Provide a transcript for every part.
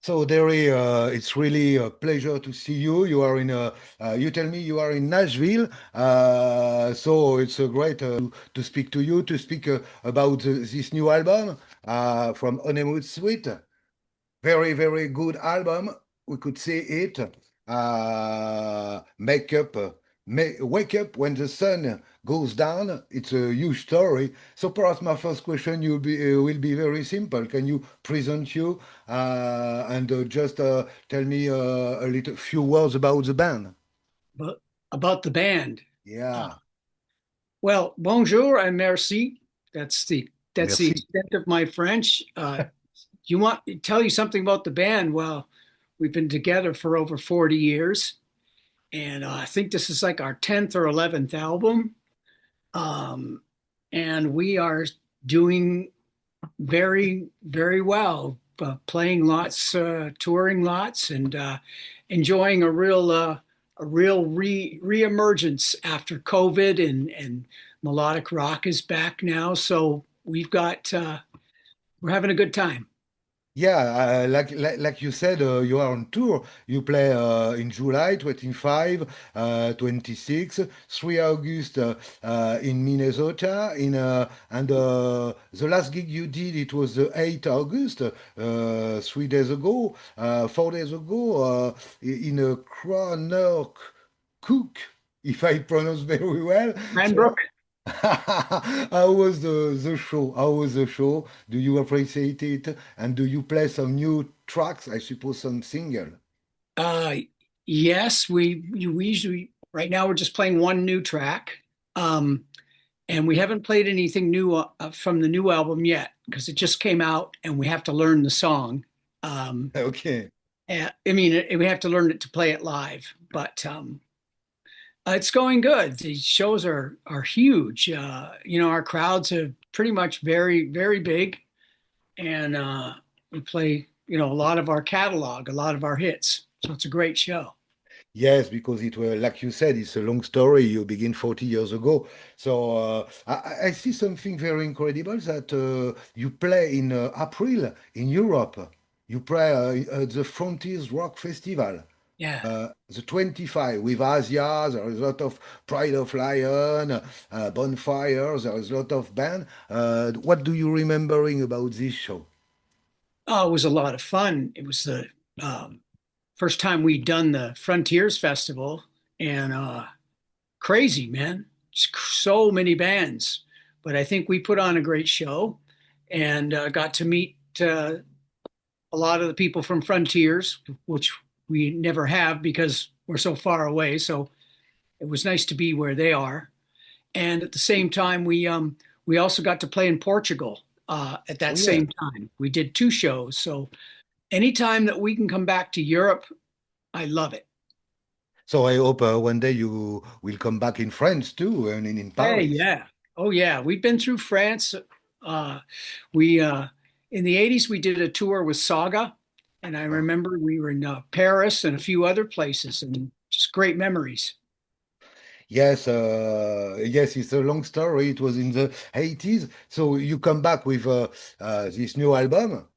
So, Derry, it's really a pleasure to see you. You tell me you are in Nashville. So it's a great to speak to you, to speak about this new album from Honeymoon Suite. Very, very good album. We could see it. Make up, wake up when the sun goes down. It's a huge story. So perhaps my first question will be very simple. Can you present you and just tell me a little few words about the band? But about the band. Uh, Yeah, well, bonjour and merci. That's the merci. extent of my French. You want tell you something about the band? Well, we've been together for over 40 years, and I think this is like our 10th or 11th album. Um, and we are doing very, very well, playing lots, touring lots, and enjoying a real reemergence after COVID, and melodic rock is back now. So we're having a good time. Yeah, like you said, you are on tour. You play in July 25, 26, 3 August in Minnesota. And the last gig you did, it was the 8th August, 3 days ago, 4 days ago, in a Croner Cook, if I pronounce very well. So Cranbrook. how was the show? How was the show? Do you appreciate it? And do you play some new tracks? I suppose some single. Uh, yes, we usually right now we're just playing one new track, um, and we haven't played anything new from the new album yet because it just came out, and we have to learn the song. Um, Okay. I mean, we have to learn it to play it live, but it's going good. The shows are huge. Our crowds are pretty much very very big, and we play a lot of our catalog, a lot of our hits. So it's a great show. Yes, because it was like you said, it's a long story. You begin 40 years ago. So I see something very incredible that you play in April in Europe. You play at the Frontiers Rock Festival. Yeah. The 25 with Asia, there is a lot of Pride of Lion, Bonfire, there is a lot of band. What do you remembering about this show? Oh, it was a lot of fun. It was the um, first time we'd done the Frontiers Festival, and crazy, man. Just so many bands. But I think we put on a great show and got to meet a lot of the people from Frontiers, which we never have because we're so far away. So it was nice to be where they are. And at the same time, we also got to play in Portugal at Oh that yeah. same time. We did two shows. So anytime that we can come back to Europe, I love it. So I hope one day you will come back in France too, and in Hey, Paris. yeah. Oh, yeah. We've been through France. Uh, we In the 80s we did a tour with Saga, and I Oh. remember we were in Paris and a few other places, and just great memories. Yes, yes, it's a long story. It was in the 80s. So you come back with this new album,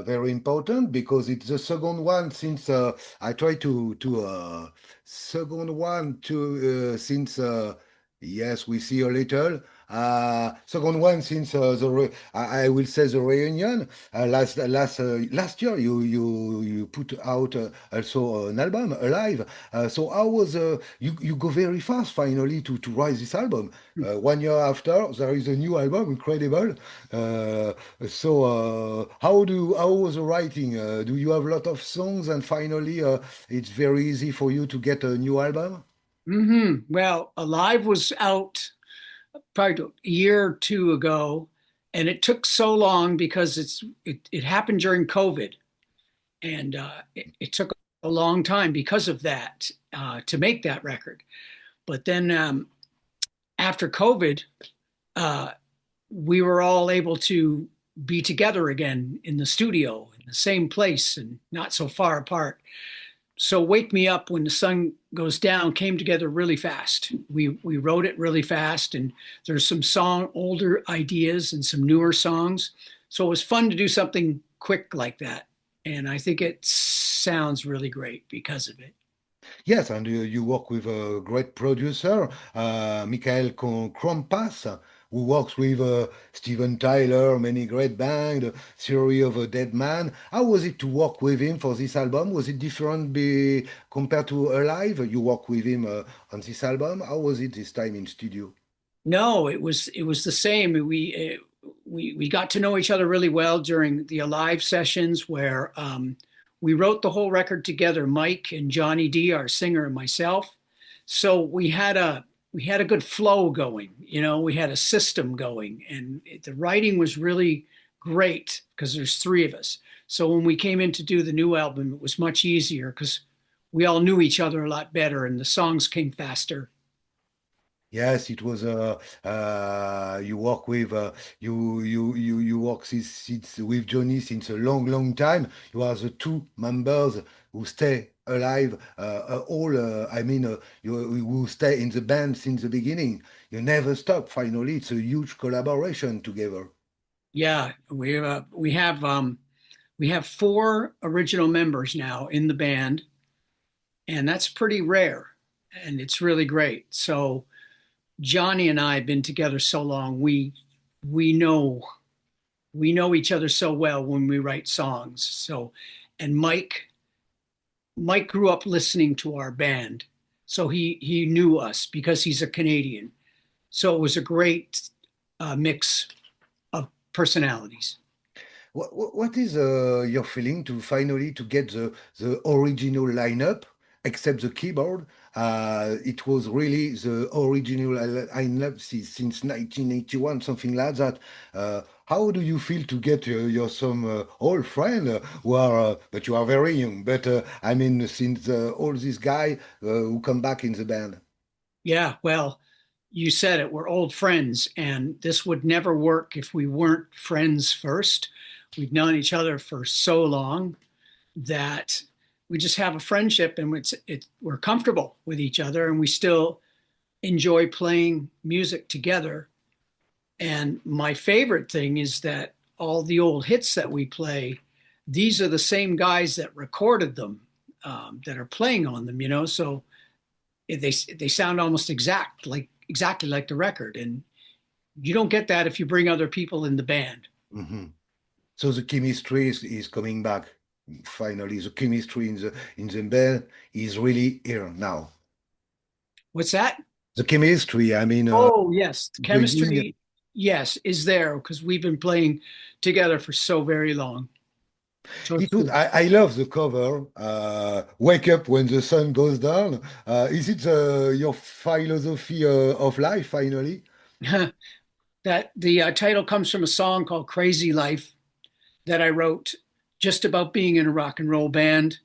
very important because it's the second one since I try to second one to since yes, we see a little. Second one since I will say the reunion last year you put out also an album Alive. So how was you go very fast finally to write this album. 1 year after, there is a new album, incredible. Uh, how was the writing? Do you have a lot of songs and finally it's very easy for you to get a new album? Well, Alive was out probably a year or two ago, and it took so long because it happened during COVID, and it took a long time because of that to make that record. But then after COVID, uh, we were all able to be together again in the studio in the same place and not so far apart. So Wake Me Up When the Sun Goes Down came together really fast. We wrote it really fast, and there's some older ideas and some newer songs. So it was fun to do something quick like that. and I think it sounds really great because of it. Yes, and you work with a great producer, Michael Krompass, who works with Steven Tyler, many great band, Theory of a Dead Man. How was it to work with him for this album? Was it different compared to Alive? You work with him on this album. How was it this time in studio? No, it was the same. We got to know each other really well during the Alive sessions where we wrote the whole record together, Mike and Johnnie Dee, our singer, and myself. So we had a good flow going, we had a system going, and the writing was really great because there's three of us. So when we came in to do the new album, it was much easier because we all knew each other a lot better and the songs came faster. Yes, it was you work with you work with Johnny since a long time. You are the two members who stay alive all I mean you who stay in the band since the beginning. You never stop. Finally, it's a huge collaboration together. Yeah, we have four original members now in the band, and that's pretty rare, and it's really great. So Johnny and I have been together so long, we know we know each other so well when we write songs. So, and Mike grew up listening to our band, so he knew us because he's a Canadian. So it was a great mix of personalities. What is your feeling to finally to get the original lineup, except the keyboard? It was really the original lineup since 1981, something like that. How do you feel to get your some old friend who are, but you are very young, but I mean, since all these guys who come back in the band? Yeah, well, you said it. We're old friends, and this would never work if we weren't friends first. We've known each other for so long that we just have a friendship, and we're comfortable with each other, and we still enjoy playing music together. And my favorite thing is that all the old hits that we play, these are the same guys that recorded them, that are playing on them. So they sound almost exactly like the record, and you don't get that if you bring other people in the band. Mhm. So the chemistry is coming back. Finally, the chemistry in the band is really here now. What's that? The chemistry, I mean, Oh, yes, the the yin. chemistry, yes, is there because we've been playing together for so very long. So it's It would, good. I love the cover. Wake up when the sun goes down. Is it your philosophy of life, finally? That the title comes from a song called Crazy Life that I wrote just about being in a rock and roll band,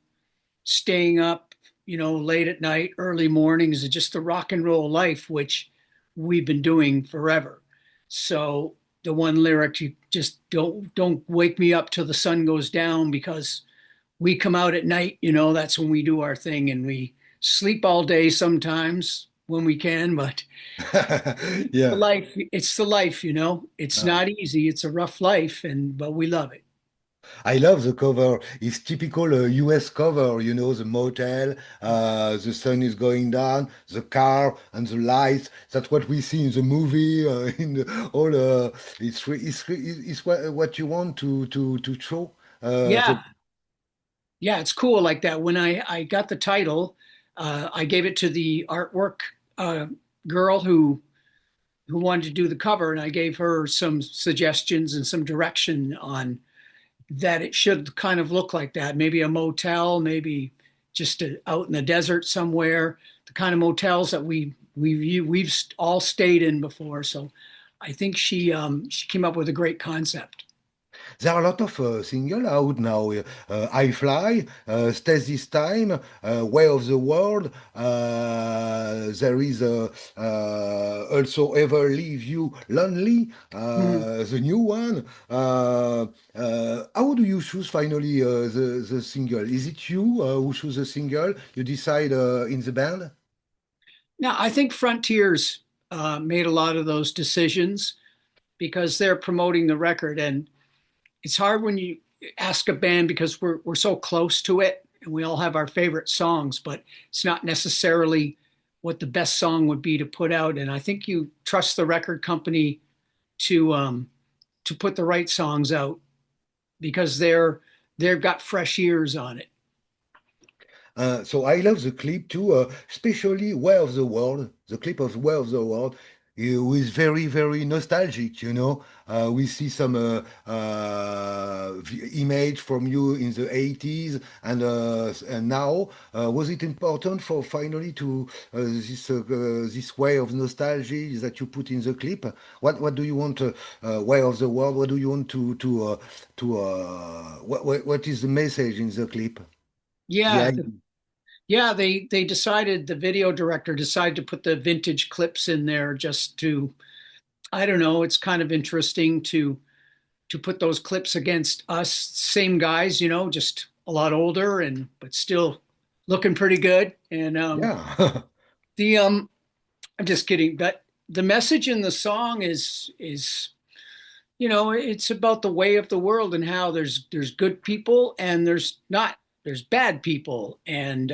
staying up, late at night, early mornings, just the rock and roll life, which we've been doing forever. So the one lyric, you just don't wake me up till the sun goes down because we come out at night, that's when we do our thing and we sleep all day sometimes when we can, but the Yeah. life, it's the life, it's Uh, not easy. It's a rough life but we love it. I love the cover. It's typical US cover, the motel, the sun is going down, the car and the lights. That's what we see in the movie. In all, it's what you want to show. Yeah. The Yeah, it's cool like that. When I got the title, I gave it to the artwork uh, girl who wanted to do the cover, and I gave her some suggestions and some direction on that it should kind of look like that. Maybe a motel, maybe just out in the desert somewhere. The kind of motels that we've all stayed in before. So I think she came up with a great concept. There are a lot of singles out now. I Fly, Stay This Time, Way of the World. There is also Ever Leave You Lonely, Mhm. the new one. How do you choose finally the single? Is it you who choose the single? You decide in the band? Now I think Frontiers made a lot of those decisions because they're promoting the record, and it's hard when ask a band because we're so close to it and we all have our favorite songs, but it's not necessarily what the best song would be to put out. And I think you trust the record company to put the right songs out because they've got fresh ears on it. So I love the clip too, especially Way of the World, the clip of Way of the World. Is very, very nostalgic, you know. We see some image from you in the 80s and now. Was it important for finally to this way of nostalgia that you put in the clip? What do you want, Way of the World? What do you want what is the message in the clip? The Yeah, idea. yeah, they decided the video director decided to put the vintage clips in there just to, I don't know, it's kind of interesting to put those clips against us same guys, just a lot older and but still looking pretty good. And Yeah. the I'm just kidding, but the message in the song is it's about the way of the world and how there's good people and there's bad people and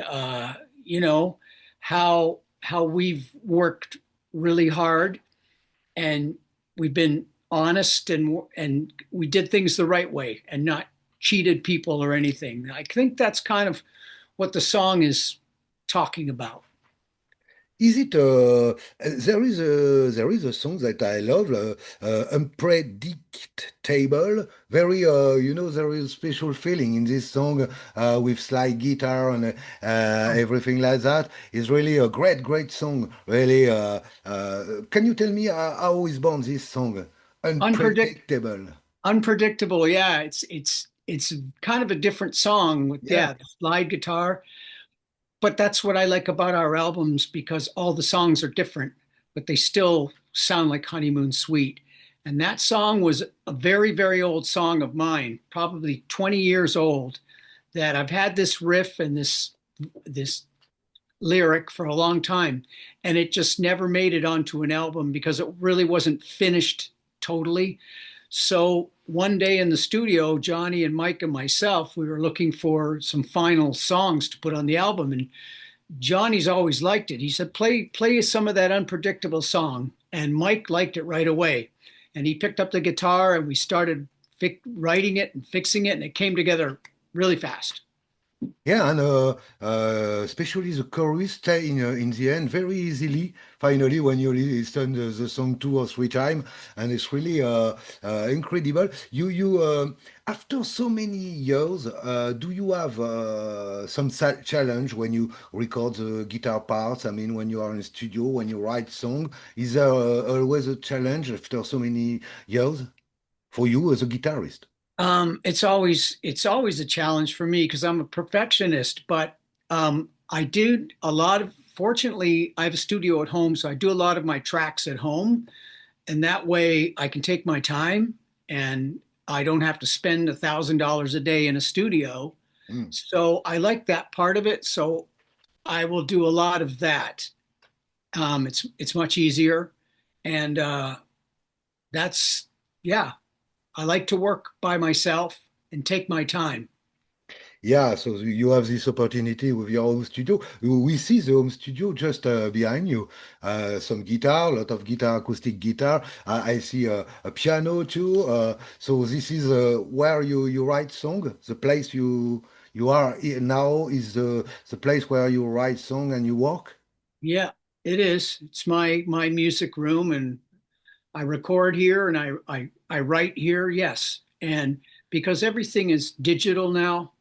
how we've worked really hard and we've been honest and we did things the right way and not cheated people or anything. I think that's kind of what the song is talking about. Is it there is a song that I love, unpredictable. Very there is a special feeling in this song with slide guitar and everything like that. It's really a great song. Really, can you tell me how is born this song? Unpredict Unpredictable. Unpredictable. Yeah, it's kind of a different song with Yeah. yeah, the slide guitar. But that's what I like about our albums because all the songs are different, but they still sound like Honeymoon Suite. And that song was a very, very old song of mine, probably 20 years old, that I've had this riff and this lyric for a long time. And it just never made it onto an album because it really wasn't finished totally. So one day in the studio, Johnny and Mike and myself, we were looking for some final songs to put on the album. And Johnny's always liked it. He said, play some of that unpredictable song. And Mike liked it right away. And he picked up the guitar and we started writing it and fixing it. And it came together really fast. Yeah, and especially the chorus stay in the end very easily. Finally, when you listen the song two or three times, and it's really incredible. You after so many years, do you have some challenge when you record the guitar parts? I mean, when you are in studio, when you write song, is there always a challenge after so many years for you as a guitarist? It's always a challenge for me because I'm a perfectionist, but I do a lot of fortunately I have a studio at home, so I do a lot of my tracks at home, and that way I can take my time and I don't have to spend $1,000 a day in a studio. Mm. So I like that part of it. So I will do a lot of that. It's much easier, and that's yeah. I like to work by myself and take my time. Yeah, so you have this opportunity with your home studio. We see the home studio just behind you. Some guitar, a lot of guitar, acoustic guitar. I see a piano too. So this is where you write song. The place you are now is the place where you write song and you work. Yeah, it is. It's my music room, and I record here and I write here. Yes, and because everything is digital now,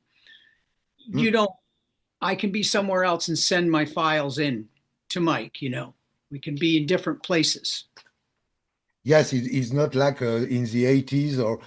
you Mm. don't. I can be somewhere else and send my files in to Mike. We can be in different places. Yes, it's not like in the 80s or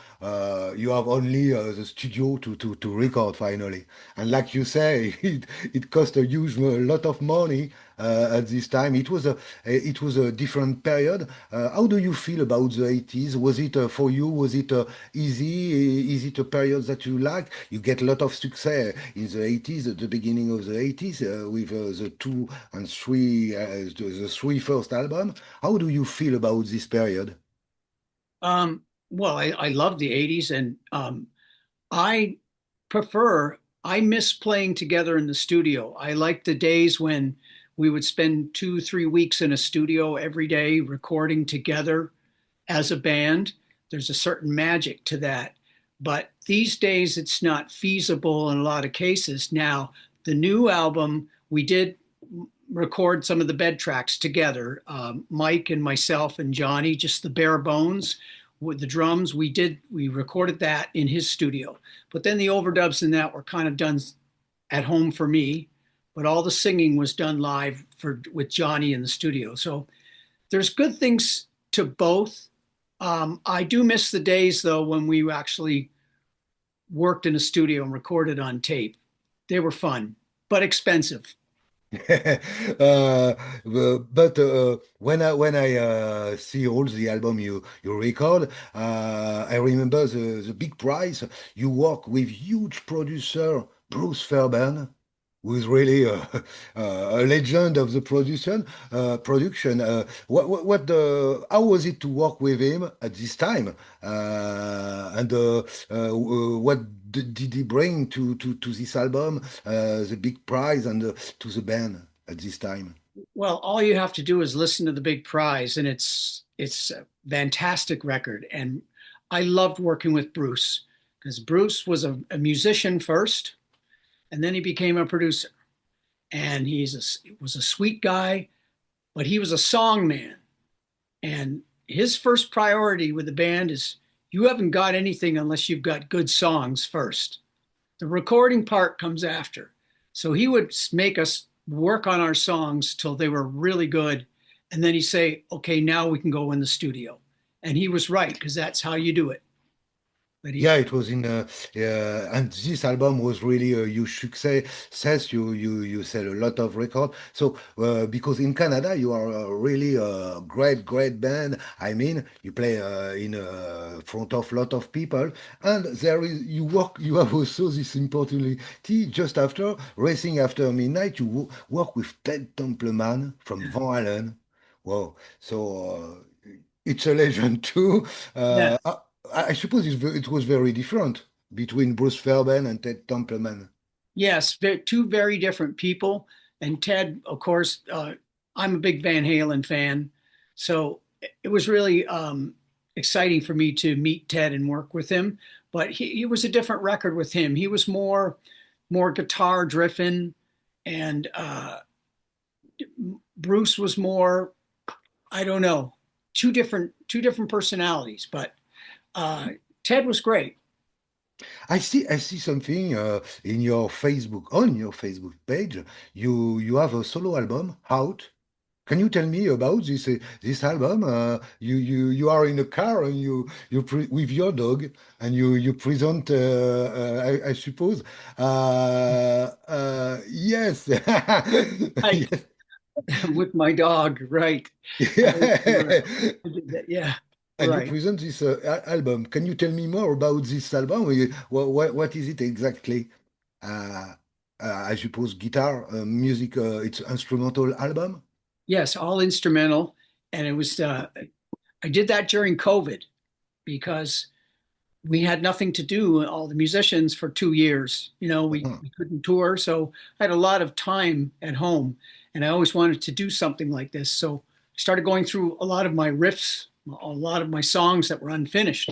you have only the studio to record finally. And like you say, it cost a huge lot of money at this time. It was a different period. How do you feel about the 80s? Was it for you? Was it easy? Is it a period that you like? You get a lot of success in the 80s, at the beginning of the 80s, with the two and three, the three first album. How do you feel about this period? Well, I love the '80s, and I I miss playing together in the studio. I like the days when we would spend 2, 3 weeks in a studio every day recording together as a band. There's a certain magic to that. But these days, it's not feasible in a lot of cases. Now, the new album, we did record some of the bed tracks together. Mike and myself and Johnny, just the bare bones with the drums. We recorded that in his studio. But then the overdubs in that were kind of done at home for me. But all the singing was done live with Johnny in the studio. So there's good things to both. I do miss the days though when we actually worked in a studio and recorded on tape. They were fun, but expensive. But when I see all the album you record, I remember the big prize. You work with huge producer Bruce Fairbairn, who is really a legend of the production. How was it to work with him at this time? What did he bring to this album, the big prize, and to the band at this time? Well, all you have to do is listen to the big prize, and it's a fantastic record. And I loved working with Bruce because Bruce was a musician first, and then he became a producer. And was a sweet guy, but he was a song man. And his first priority with the band is you haven't got anything unless you've got good songs first. The recording part comes after. So he would make us work on our songs till they were really good. And then he'd say, okay, now we can go in the studio. And he was right, because that's how you do it. But Yeah, it was and this album was really a huge success. You sell a lot of record. So because in Canada you are really a great band. I mean, you play in front of a lot of people, and there is you work. You have also this importantly just after Racing After Midnight. You work with Ted Templeman from Van Halen. Wow. So it's a legend too. yeah, I suppose it was very different between Bruce Fairbairn and Ted Templeman. yes, two very different people. And Ted, of course, I'm a big Van Halen fan. So it was really exciting for me to meet Ted and work with him. But he was a different record with him. He was more guitar driven, and Bruce was more, I don't know, two different personalities. But Ted was great. I see something on your Facebook page. You have a solo album out. Can you tell me about this album? You are in a car and with your dog and you present. I suppose. Yes. I Yes. with my dog, right? Yeah. I did that. Yeah, And you right. present this album. Can you tell me more about this album? What is it exactly? Uh, I suppose guitar, music, it's instrumental album. Yes, all instrumental, and it was. I did that during COVID because we had nothing to do, all the musicians, for 2 years. We couldn't tour, so I had a lot of time at home, and I always wanted to do something like this. So I started going through a lot of my riffs, a lot of my songs that were unfinished,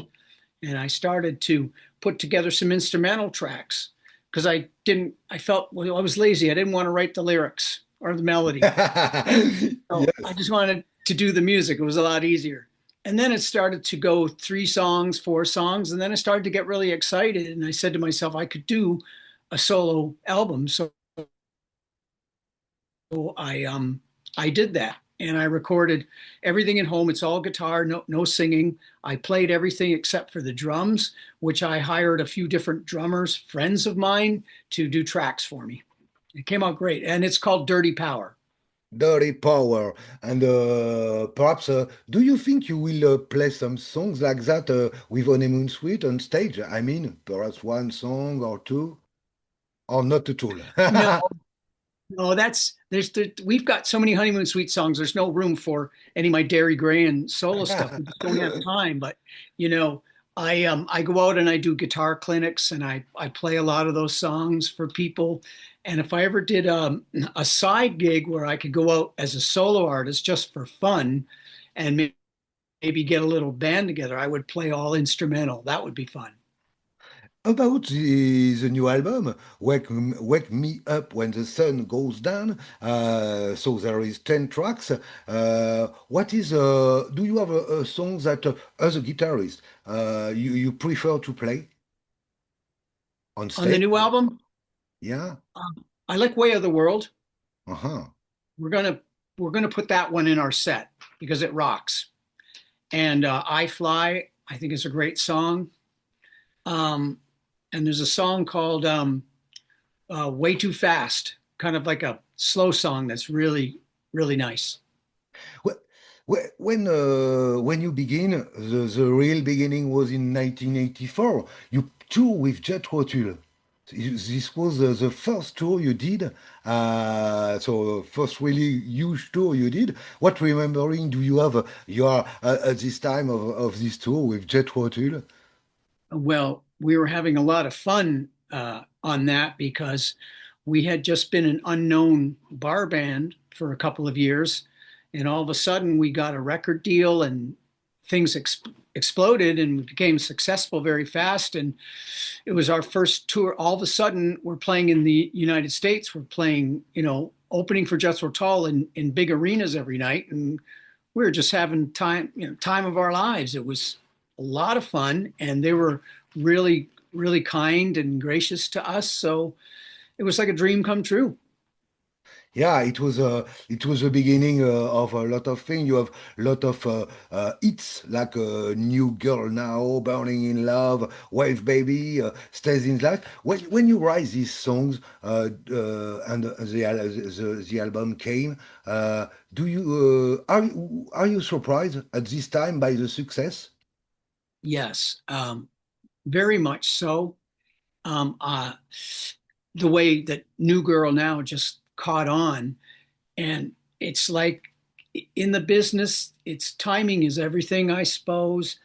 and I started to put together some instrumental tracks because I felt, well, I was lazy. I didn't want to write the lyrics or the melody. So I Yes. just wanted to do the music. It was a lot easier. And then it started to go 3 songs, 4 songs, and then I started to get really excited. And I said to myself, I could do a solo album. So I did that, and I recorded everything at home. It's all guitar, no singing. I played everything except for the drums, which I hired a few different drummers, friends of mine, to do tracks for me. It came out great, and it's called Dirty Power. Dirty Power. And perhaps, do you think you will play some songs like that with Honeymoon Suite on stage? I mean, perhaps one song or two, or not at all. No, no, we've got so many Honeymoon Suite songs. There's no room for any of my Derry Grehan solo stuff. We just don't have time. But you know, I go out and I do guitar clinics and I play a lot of those songs for people. And if I ever did a side gig where I could go out as a solo artist just for fun and maybe get a little band together, I would play all instrumental. That would be fun. About the new album, Wake Me Up When the Sun Goes Down. So there is 10 tracks. Do you have a song that, as a guitarist, you prefer to play on On the stage? new album, Yeah. I like Way of the World. Uh-huh. We're gonna we're gonna put that one in our set because it rocks. And I Fly, I think is a great song. Um, and there's a song called Way Too Fast, kind of like a slow song that's really, really nice. Wh- when you begin, the real beginning was in 1984. You tour with Jet Rotul. This was the first tour you did. So first really huge tour you did. What remembering do you have? You are at this time of this tour with Jet Rotul. Well, we were having a lot of fun on that because we had just been an unknown bar band for a couple of years. And all of a sudden, we got a record deal and things exploded and we became successful very fast. And it was our first tour. All of a sudden, we're playing in the United States. We're playing, opening for Jethro Tull in big arenas every night. And we were just having time of our lives. It was a lot of fun, and they were really, really kind and gracious to us. So it was like a dream come true. Yeah, it was the beginning of a lot of things. You have a lot of hits like "New Girl Now," "Burning in Love," "Wave Baby," "Stays in Life." When you write these songs and the album came, do you are you surprised at this time by the success? Yes, very much so. Um, uh, the way that New Girl Now just caught on, and it's like in the business, it's timing is everything, I suppose.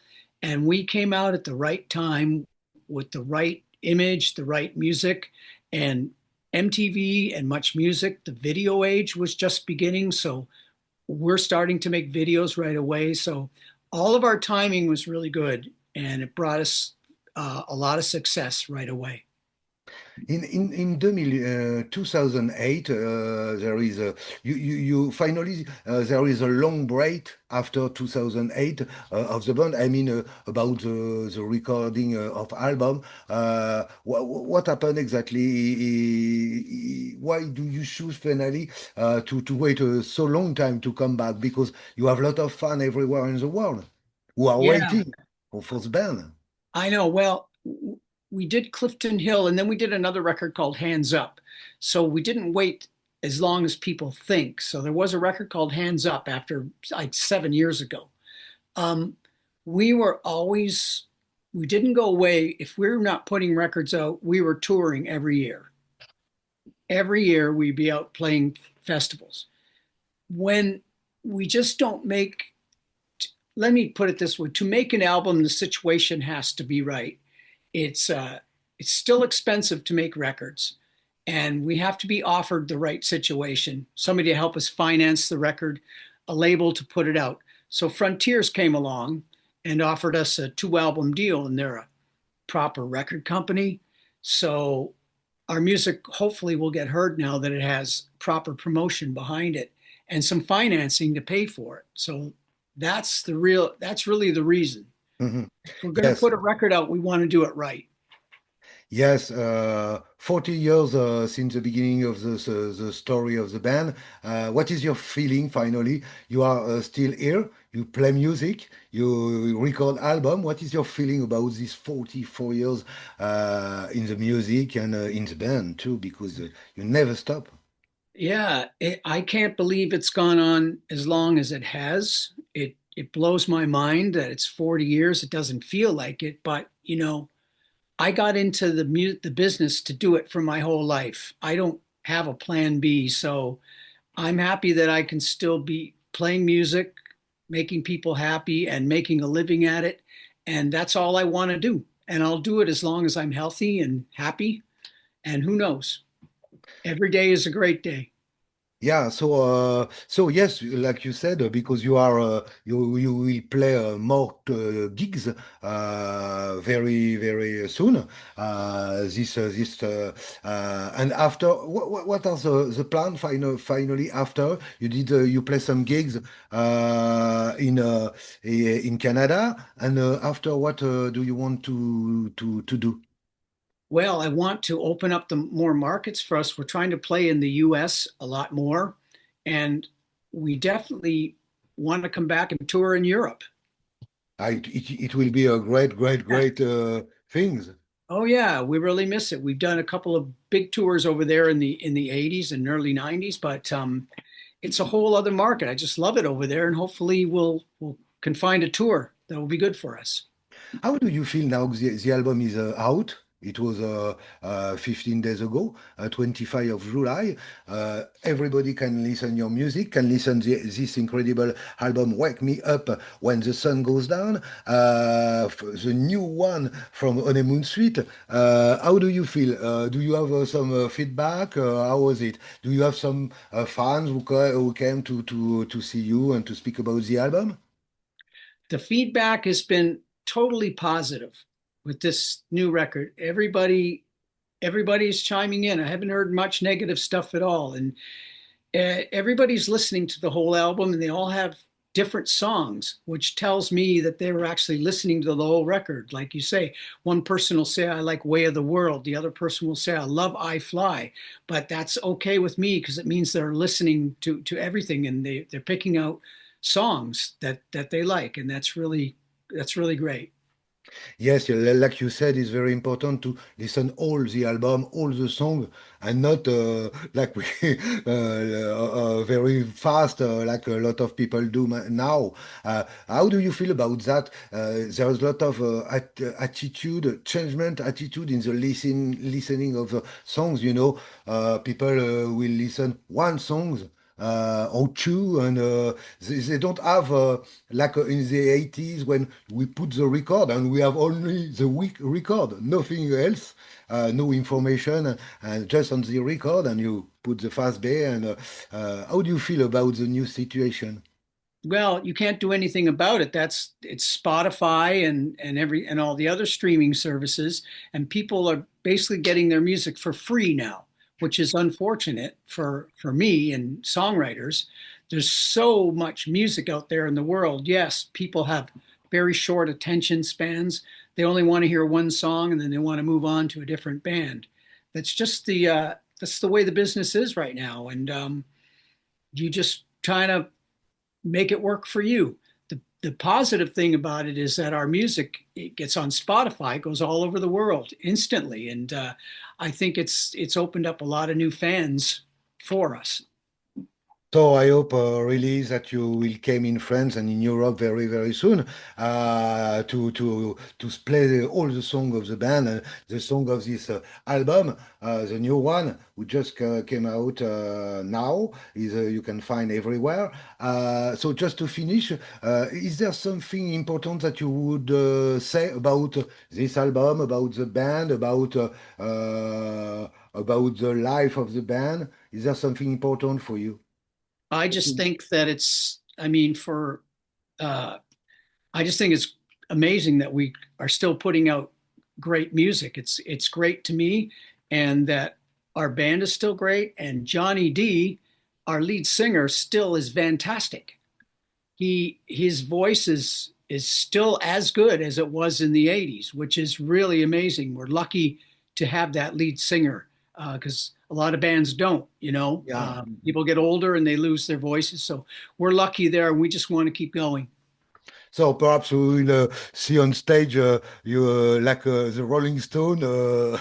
And we came out at the right time with the right image, the right music, and MTV and MuchMusic. The video age was just beginning, so we're starting to make videos right away. So all of our timing was really good, and it brought us a lot of success right away. In 2008, there is a you finally there is a long break after 2008 of the band. I mean about the recording of album. What happened exactly? Why do you choose finally to wait so long time to come back? Because you have a lot of fans everywhere in the world who are Yeah, waiting for the band. I know. Well, we did Clifton Hill and then we did another record called Hands Up. So we didn't wait as long as people think. So there was a record called Hands Up after like 7 years ago. Um, we were always, we didn't go away. If we were not putting records out, we were touring every year. Every year we'd be out playing festivals. When we just don't make, let me put it this way, to make an album, the situation has to be right. It's still expensive to make records, and we have to be offered the right situation, somebody to help us finance the record, a label to put it out. So Frontiers came along and offered us a 2 album deal, and they're a proper record company. So our music hopefully will get heard now that it has proper promotion behind it and some financing to pay for it. So that's really the reason. Mhm. If we're going to Yes. put a record out, we want to do it right. Yes, 40 years since the beginning of the story of the band. What is your feeling finally? You are still here, you play music, you record album. What is your feeling about these 44 years in the music and in the band too? Because you never stop. Yeah, I can't believe it's gone on as long as it has. It blows my mind that it's 40 years. It doesn't feel like it, but I got into the business to do it for my whole life. I don't have a plan B, so I'm happy that I can still be playing music, making people happy, and making a living at it. And that's all I want to do. And I'll do it as long as I'm healthy and happy. And who knows? Every day is a great day. Yeah, so yes, like you said, because you are you will play more gigs very soon. And after what are the plan finally after you did you play some gigs in Canada, and after what do you want to do? Well, I want to open up the more markets for us. We're trying to play in the US a lot more. And we definitely want to come back and tour in Europe. It will be a great things. Oh yeah, we really miss it. We've done a couple of big tours over there in the 80s and early 90s, but it's a whole other market. I just love it over there, and hopefully we'll can find a tour that will be good for us. How do you feel now the album is out? It was 15 days ago, 25 of July. Everybody can listen your music, can listen this incredible album, Wake Me Up When the Sun Goes Down, the new one from Honeymoon Suite. How do you feel? Do you have some feedback? How was it? Do you have some fans who came to see you and to speak about the album? The feedback has been totally positive with this new record. Everybody's chiming in. I haven't heard much negative stuff at all, and everybody's listening to the whole album, and they all have different songs, which tells me that they were actually listening to the whole record. Like you say, one person will say, I like Way of the World. The other person will say, I love I Fly. But that's okay with me because it means they're listening to everything, and they're picking out songs that they like. And that's really great. Yes, like you said, it's very important to listen all the album, all the song, and not like we very fast like a lot of people do now. How do you feel about that? There's a lot of attitude, changement attitude in the listening of songs. People will listen one song or two, and they don't have like in the 80s when we put the record and we have only the week record, nothing else, no information, and just on the record, and you put the fast bay. And how do you feel about the new situation? Well, you can't do anything about it. It's Spotify and all the other streaming services, and people are basically getting their music for free now, which is unfortunate for me and songwriters. There's so much music out there in the world. Yes, people have very short attention spans. They only want to hear one song and then they want to move on to a different band. That's the way the business is right now, and you just trying to make it work for you. The positive thing about it is that our music, it gets on Spotify, goes all over the world instantly, and I think it's opened up a lot of new fans for us. So I hope really that you will come in France and in Europe very soon to play all the song of the band and the song of this album, the new one who just came out now is you can find everywhere. So just to finish, is there something important that you would say about this album, about the band, about the life of the band? Is there something important for you? I just think that I mean, uh, I just think it's amazing that we are still putting out great music. It's great to me, and that our band is still great, and Johnnie Dee, our lead singer, still is fantastic. His voice is still as good as it was in the 80s, which is really amazing. We're lucky to have that lead singer because a lot of bands don't, you know. Yeah. People get older and they lose their voices. So we're lucky there, and we just want to keep going. So perhaps we will see on stage you like the Rolling Stone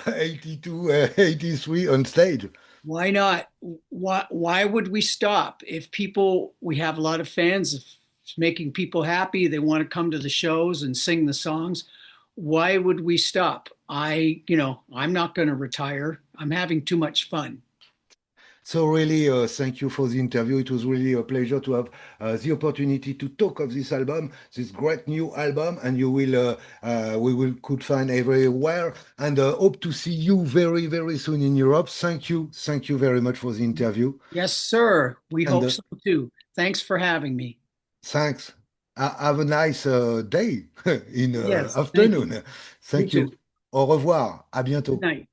82, 83 on stage. Why not? Why would we stop? If people, we have a lot of fans, if it's making people happy, they want to come to the shows and sing the songs. Why would we stop? I'm not going to retire. I'm having too much fun. So really, thank you for the interview. It was really a pleasure to have the opportunity to talk of this album, this great new album, and we will could find everywhere. And hope to see you very, very soon in Europe. Thank you very much for the interview. Yes, sir. We And hope so too. Thanks for having me. thanks. Have a nice day in Yes, thank you. afternoon. You Thank too. you. Au revoir. À Good bientôt. night.